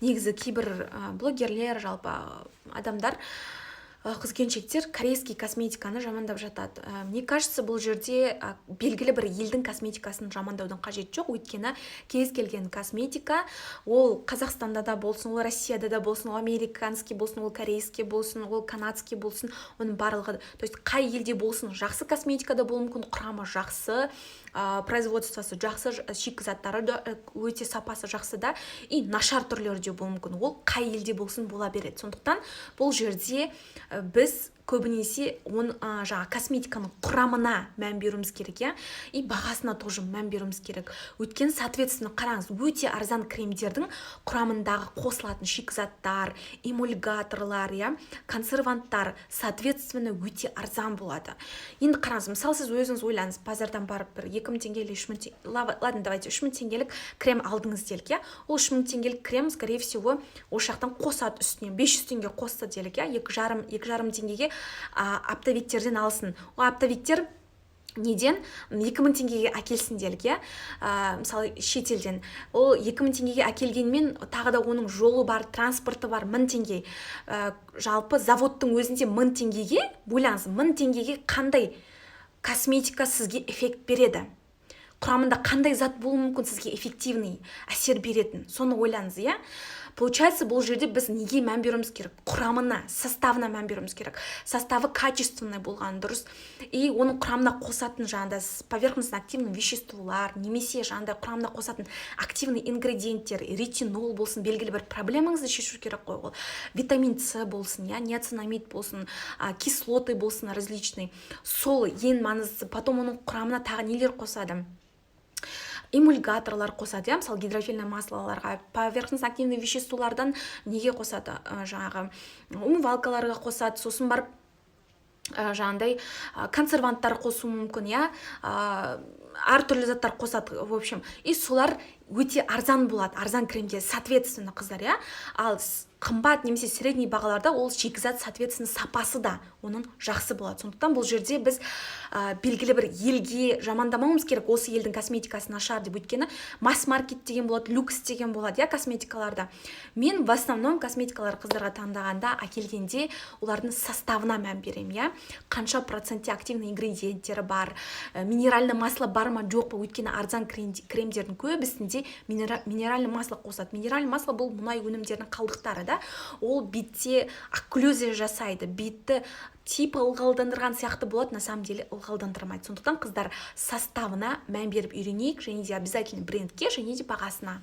негізі кейбір блогерлер, жалпы адамдар, қыз-келіншектер корейский косметиканы жамандап жатады. Мне кажется, бұл жерде белгілі бір елдің косметикасын жамандаудың қажеті жоқ. Өйткені кез келген косметика, ол Қазақстанда да болсын, ол Россияда да болсын, ол американский болсын, ол корейский болсын, ол канадский болсын, оның барлығы. То есть қай елде болсын, жақсы косметика да болуы мүмкін, құрамы жақсы, производствосы жақсы, шикізаттары да өте сапасы жақсы да, и нашар түрлері де болуы мүмкін. Ол қай елде болсын бола береді. Сондықтан бұл жерде біз көбінесе косметиканың құрамына мән беруіміз керек, и бағасына тоже мән беруіміз керек. Өйткені, соответственно, қараңыз, өте арзан кремдердің құрамындағы қосылатын шикізаттар, эмульгаторлар, консерванттар, соответственно, өте арзан болады. Енді қараңыз, мысалы, сіз өзіңіз ойлаңыз, базардан барып бір 2000 теңге или 3000 теңге, ладно, давайте 3000 теңгелік крем алдыңыз делік, ол 3000 теңгелік крем, скорее всего, ошақтан қосады үстіне, 500 теңге қосты делік, 2,5 теңгеге оптовиктерден алсын. Ол оптовиктер неден 2000 теңгеге әкелсін делік, мысалы шетелден. Ол 2000 теңгеге әкелгенмен тағы да оның жолы бар, транспорты бар, 1000 теңге. Жалпы заводтың өзінде 1000 теңгеге, ойлаңыз, 1000 теңгеге қандай косметика сізге эффект береді? Құрамында қандай зат болуы мүмкін сізге эффективный әсер беретін? Соны ойлаңыз, Получается, бұл жерде біз неге мән беруіміз керек? Құрамына, составына мән беруіміз керек. Составы качественный болған дұрыс. И оның құрамына қосатын жаңағыда поверхностно активный веществолар, немесе жаңағыда құрамына қосатын активный ингредиенттер, ретинол болсын, белгілі бір проблемаңызды шешу керек қой. Ол витамин С болсын, ниацинамид болсын, кислоты болсын различный. Сол ең маңыздысы. Потом оның құрамына тағы нелер қосады? Эмульгаторлар қосады, мысалы гидрофильный маслоларға, поверхностно активный веществолардан неге қосады? Жаңағы умывалкаларға қосады, сосын барып жаңағыдай консерванттар қосуы мүмкін, әртүрлі заттар қосады, в общем. И солар өте арзан болады, арзан кремде, соответственно, қыздар, ал қымбат немесе средний бағаларда ол шикізат, соответственно, сапасы да оның жақсы болады. Сондықтан бұл жерде біз белгілі бір елге жамандамауымыз керек, осы елдің косметикасы нашар деп. Өйткені масс-маркет деген болады, люкс деген болады, косметикаларда. Мен в основном косметикалар қыздарға таңдағанда, әкелгенде олардың составына мән беремін, қанша процентте активный ингредиенттері бар, минеральный масло бар ма жоқ па? Өйткені арзан кремдердің көбісінде минеральный масло қосады. Минеральный масло бұл мұнай өнімдерінің қалдықтары. Ол бетте окклюзия жасайды, бетті типа ылғалдандырған сияқты болады, на самом деле ылғалдандырмайды. Сондықтан қыздар составына мән беріп үйренейік, және де обязательно брендке, және де бағасына.